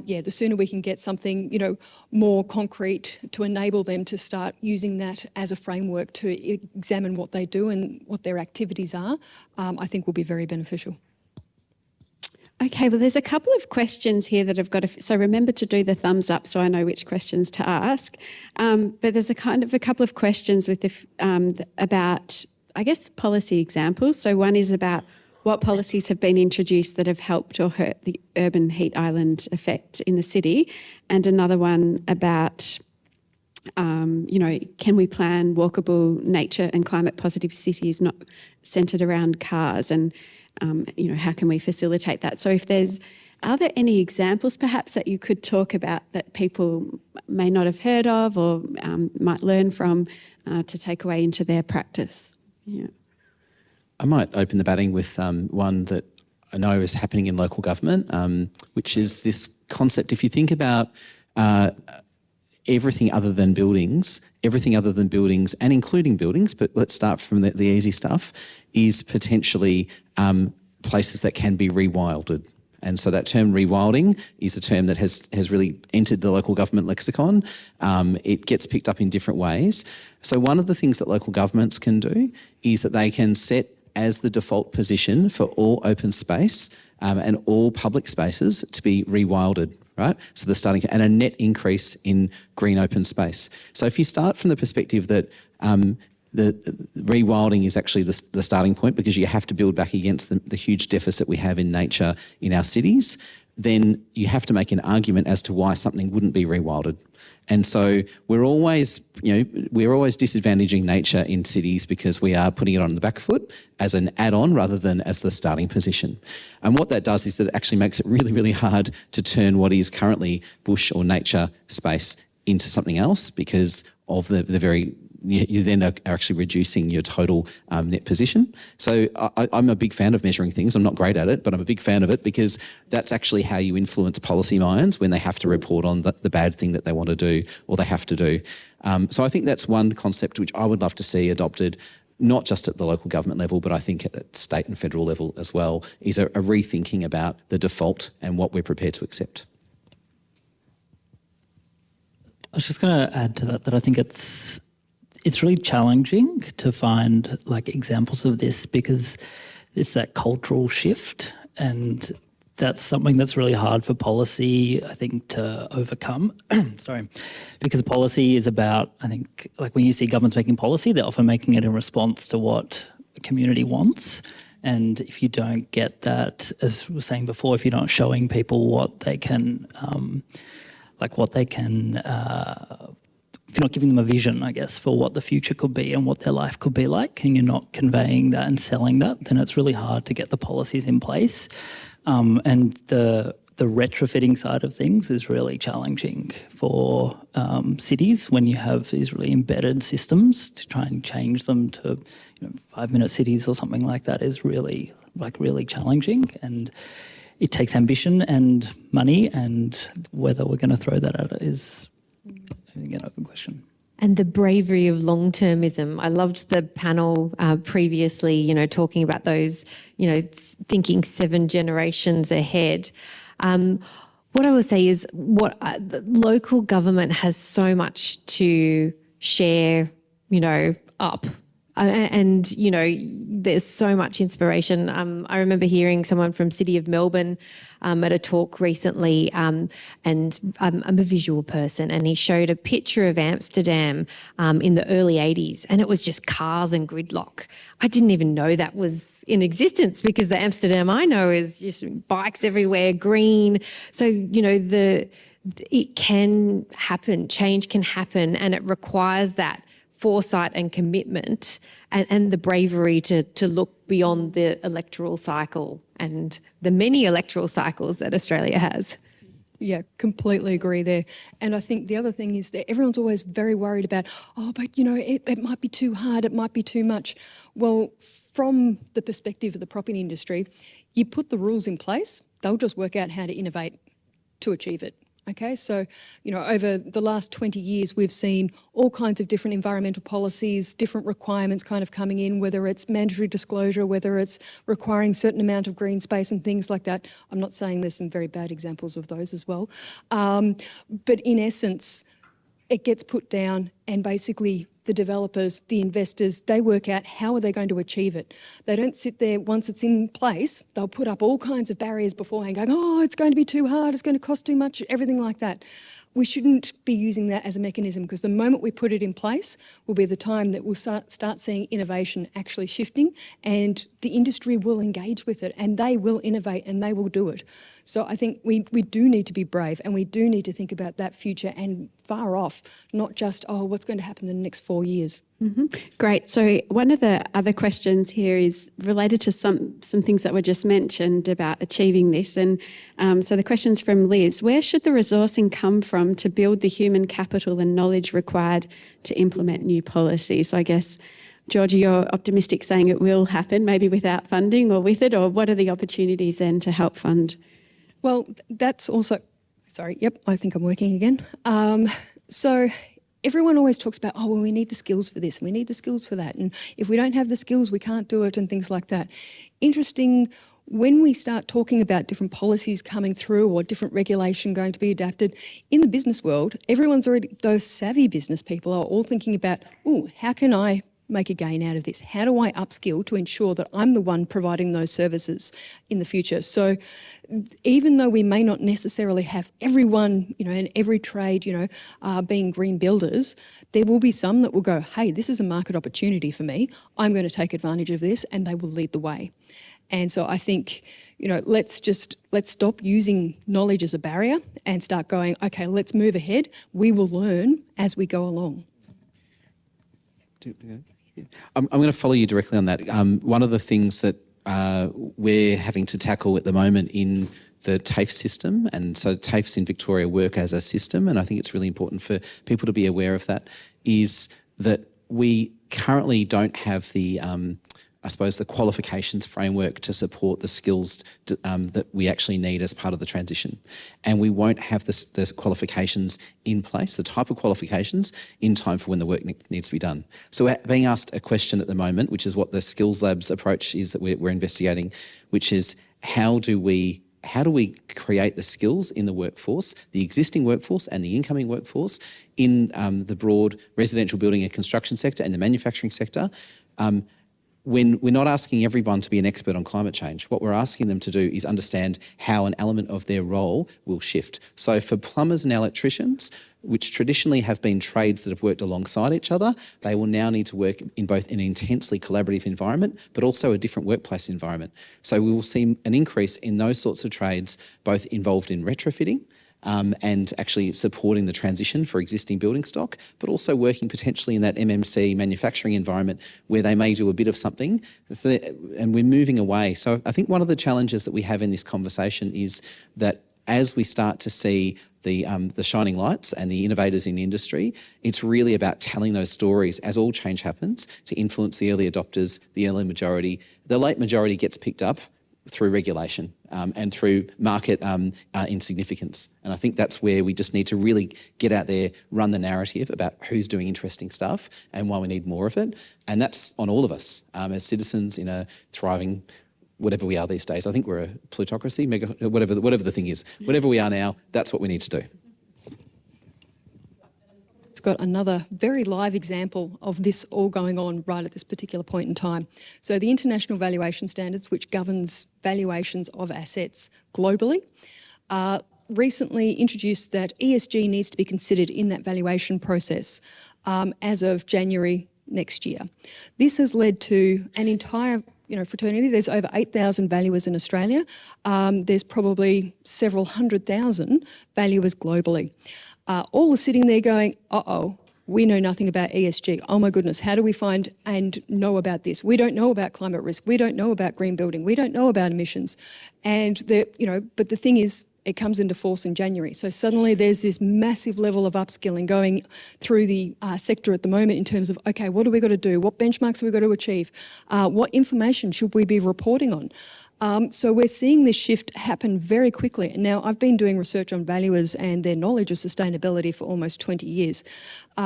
yeah, the sooner we can get something, you know, more concrete to enable them to start using that as a framework to examine what they do and what their activities are, I think will be very beneficial. Okay, well, there's a couple of questions here that I've got to, so remember to do the thumbs up so I know which questions to ask. But there's a couple of questions with about, I guess, policy examples. So one is about what policies have been introduced that have helped or hurt the urban heat island effect in the city, and another one about, can we plan walkable nature and climate positive cities not centred around cars, and, how can we facilitate that? So are there any examples perhaps that you could talk about that people may not have heard of or might learn from to take away into their practice? Yeah. I might open the batting with one that I know is happening in local government, which is this concept. If you think about everything other than buildings, and including buildings, but let's start from the easy stuff, is potentially places that can be rewilded. And so that term rewilding is a term that has really entered the local government lexicon. It gets picked up in different ways. So one of the things that local governments can do is that they can set as the default position for all open space and all public spaces to be rewilded, right? So and a net increase in green open space. So if you start from the perspective that the rewilding is actually the starting point, because you have to build back against the huge deficit we have in nature in our cities, then you have to make an argument as to why something wouldn't be rewilded. And so we're always disadvantaging nature in cities because we are putting it on the back foot as an add-on rather than as the starting position. And what that does is that it actually makes it really, really hard to turn what is currently bush or nature space into something else because of the very you then are actually reducing your total net position. So I'm a big fan of measuring things. I'm not great at it, but I'm a big fan of it because that's actually how you influence policy minds when they have to report on the bad thing that they want to do or they have to do. So I think that's one concept which I would love to see adopted, not just at the local government level, but I think at state and federal level as well, is a rethinking about the default and what we're prepared to accept. I was just going to add to that I think it's really challenging to find examples of this because it's that cultural shift, and that's something that's really hard for policy, I think, to overcome. Sorry, because policy is about, I think, when you see governments making policy, they're often making it in response to what a community wants. And if you don't get that, as we were saying before, if you're not showing people what they can, if you're not giving them a vision, I guess, for what the future could be and what their life could be like, and you're not conveying that and selling that, then it's really hard to get the policies in place. And the retrofitting side of things is really challenging for cities when you have these really embedded systems. To try and change them to 5-minute cities or something like that is really challenging, and it takes ambition and money, and whether we're going to throw that at it is, I think, an open question. And the bravery of long-termism. I loved the panel previously, talking about those, thinking 7 generations ahead. What I will say is the local government has so much to share, up. And, there's so much inspiration. I remember hearing someone from City of Melbourne at a talk recently, and I'm a visual person, and he showed a picture of Amsterdam in the early 80s, and it was just cars and gridlock. I didn't even know that was in existence because the Amsterdam I know is just bikes everywhere, green. So, it can happen, change can happen, and it requires that foresight and commitment and the bravery to look beyond the electoral cycle and the many electoral cycles that Australia has. Yeah, completely agree there. And I think the other thing is that everyone's always very worried about, but it might be too hard, it might be too much. Well, from the perspective of the property industry, you put the rules in place, they'll just work out how to innovate to achieve it. Okay, so, over the last 20 years, we've seen all kinds of different environmental policies, different requirements kind of coming in, whether it's mandatory disclosure, whether it's requiring certain amount of green space and things like that. I'm not saying there's some very bad examples of those as well. But in essence, it gets put down, and basically the developers, the investors, they work out how are they going to achieve it. They don't sit there once it's in place, they'll put up all kinds of barriers beforehand going, it's going to be too hard, it's going to cost too much, everything like that. we shouldn't be using that as a mechanism, because the moment we put it in place will be the time that we'll start seeing innovation actually shifting, and the industry will engage with it and they will innovate and they will do it. So I think we do need to be brave, and we do need to think about that future and far off, not just, oh, what's going to happen in the next 4 years. Great. So one of the other questions here is related to some things that were just mentioned about achieving this. And so the question's from Liz. Where should the resourcing come from to build the human capital and knowledge required to implement new policies? So I guess, Georgia, you're optimistic saying it will happen, maybe without funding or with it, or what are the opportunities then to help fund? Well, that's also, sorry, yep, I think I'm working again. So everyone always talks about, oh, well, we need the skills for this, we need the skills for that. And if we don't have the skills, we can't do it and things like that. Interesting, when we start talking about different policies coming through or different regulation going to be adapted, in the business world, everyone's already, those savvy business people are all thinking about, oh, how can I make a gain out of this? How do I upskill to ensure that I'm the one providing those services in the future? So even though we may not necessarily have everyone, in every trade, being green builders, there will be some that will go, hey, this is a market opportunity for me. I'm going to take advantage of this, and they will lead the way. And so I think, let's stop using knowledge as a barrier and start going, okay, let's move ahead. We will learn as we go along. I'm going to follow you directly on that. One of the things that we're having to tackle at the moment in the TAFE system, and so TAFEs in Victoria work as a system, and I think it's really important for people to be aware of that, is that we currently don't have the the qualifications framework to support the skills that we actually need as part of the transition. And we won't have the qualifications in place, the type of qualifications, in time for when the work needs to be done. So we're being asked a question at the moment, which is what the Skills Labs approach is that we're investigating, which is how do we create the skills in the workforce, the existing workforce and the incoming workforce in the broad residential building and construction sector and the manufacturing sector, when we're not asking everyone to be an expert on climate change. What we're asking them to do is understand how an element of their role will shift. So for plumbers and electricians, which traditionally have been trades that have worked alongside each other, they will now need to work in both an intensely collaborative environment, but also a different workplace environment. So we will see an increase in those sorts of trades, both involved in retrofitting, and actually supporting the transition for existing building stock, but also working potentially in that MMC manufacturing environment where they may do a bit of something, and we're moving away. So I think one of the challenges that we have in this conversation is that as we start to see the shining lights and the innovators in the industry, it's really about telling those stories as all change happens to influence the early adopters, the early majority. The late majority gets picked up through regulation and through market insignificance. And I think that's where we just need to really get out there, run the narrative about who's doing interesting stuff and why we need more of it. And that's on all of us as citizens in a thriving, whatever we are these days. I think we're a plutocracy, whatever the thing is. Whatever we are now, that's what we need to do. Got another very live example of this all going on right at this particular point in time. So the International Valuation Standards, which governs valuations of assets globally, recently introduced that ESG needs to be considered in that valuation process as of January next year. This has led to an entire fraternity. There's over 8,000 valuers in Australia. There's probably several 100,000 valuers globally. All are sitting there going, uh-oh, we know nothing about ESG. Oh my goodness, how do we find and know about this? We don't know about climate risk. We don't know about green building. We don't know about emissions. And but the thing is, it comes into force in January. So suddenly there's this massive level of upskilling going through the sector at the moment in terms of, okay, what do we got to do? What benchmarks have we got to achieve? What information should we be reporting on? So we're seeing this shift happen very quickly. And now I've been doing research on valuers and their knowledge of sustainability for almost 20 years.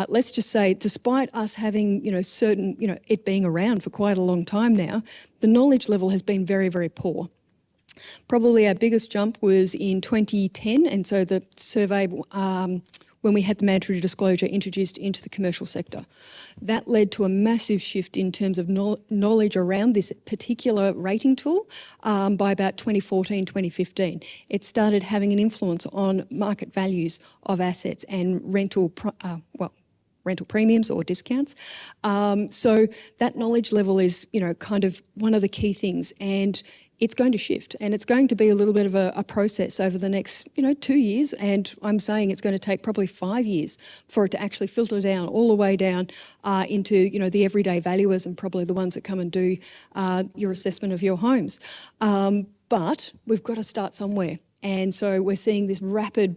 Let's just say, despite us having, certain, it being around for quite a long time now, the knowledge level has been very, very poor. Probably our biggest jump was in 2010, and so the survey when we had the mandatory disclosure introduced into the commercial sector. That led to a massive shift in terms of knowledge around this particular rating tool by about 2014, 2015. It started having an influence on market values of assets and rental premiums or discounts. So that knowledge level is, kind of one of the key things, and it's going to shift, and it's going to be a little bit of a process over the next, 2 years, and I'm saying it's going to take probably 5 years for it to actually filter down all the way down into, the everyday valuers and probably the ones that come and do your assessment of your homes. But we've got to start somewhere. And so we're seeing this rapid,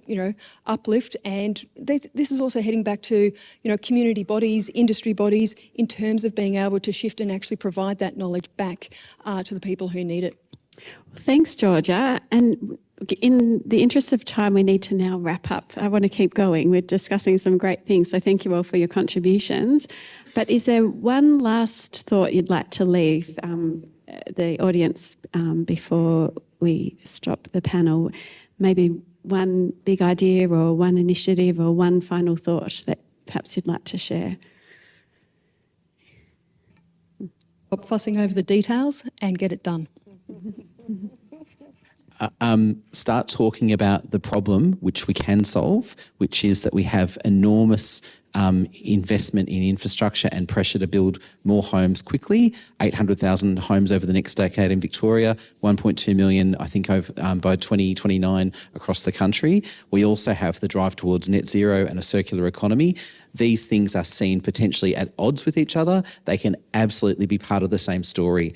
uplift, and this is also heading back to, community bodies, industry bodies, in terms of being able to shift and actually provide that knowledge back to the people who need it. Thanks, Georgia. And in the interest of time, we need to now wrap up. I want to keep going. We're discussing some great things, so thank you all for your contributions. But is there one last thought you'd like to leave the audience before we stop the panel? Maybe one big idea or one initiative or one final thought that perhaps you'd like to share? Stop fussing over the details and get it done. Start talking about the problem which we can solve, which is that we have enormous investment in infrastructure and pressure to build more homes quickly. 800,000 homes over the next decade in Victoria, 1.2 million, I think, by 2029 across the country. We also have the drive towards net zero and a circular economy. These things are seen potentially at odds with each other. They can absolutely be part of the same story.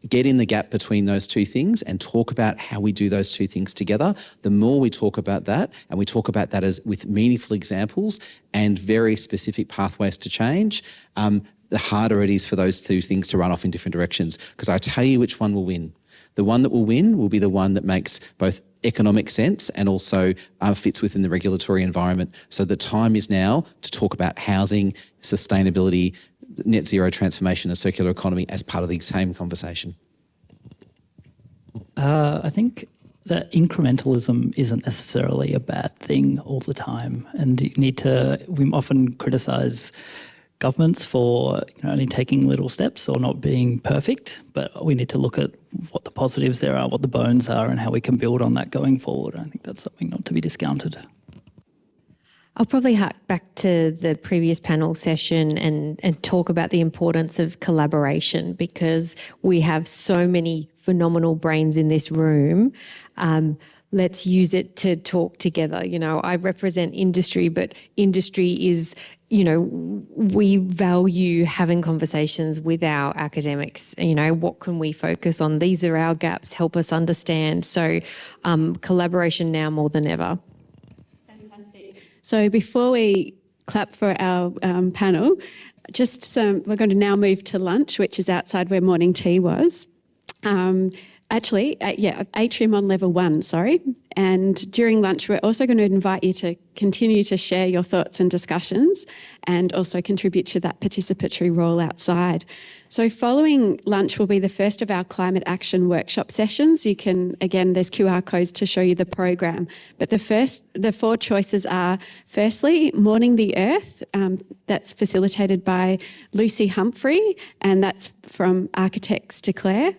Get in the gap between those two things and talk about how we do those two things together. The more we talk about that, and we talk about that as with meaningful examples and very specific pathways to change, the harder it is for those two things to run off in different directions. Because I tell you which one will win. The one that will win will be the one that makes both economic sense and also fits within the regulatory environment. So the time is now to talk about housing, sustainability, net zero transformation and circular economy as part of the same conversation. I think that incrementalism isn't necessarily a bad thing all the time, and we often criticise governments for only taking little steps or not being perfect, but we need to look at what the positives there are, what the bones are, and how we can build on that going forward. I think that's something not to be discounted. I'll probably hark back to the previous panel session and talk about the importance of collaboration, because we have so many phenomenal brains in this room. Let's use it to talk together. I represent industry, but industry is, we value having conversations with our academics. What can we focus on? These are our gaps, help us understand. So collaboration now more than ever. So before we clap for our panel, we're going to now move to lunch, which is outside where morning tea was. Atrium on level 1, sorry. And during lunch, we're also going to invite you to continue to share your thoughts and discussions and also contribute to that participatory role outside. So following lunch will be the first of our climate action workshop sessions. There's QR codes to show you the program. But the 4 choices are, firstly, Morning the Earth. That's facilitated by Lucy Humphrey, and that's from Architects Declare.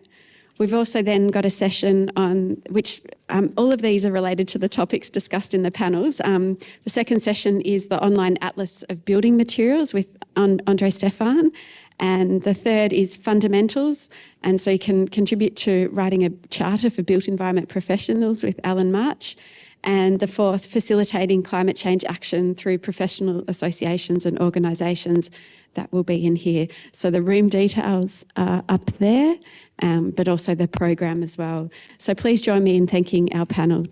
We've also then got a session on which all of these are related to the topics discussed in the panels. The second session is the online atlas of building materials with Andre Stefan. And the third is fundamentals. And so you can contribute to writing a charter for built environment professionals with Alan March. And the fourth, facilitating climate change action through professional associations and organisations. That will be in here. So the room details are up there, but also the program as well. So please join me in thanking our panel.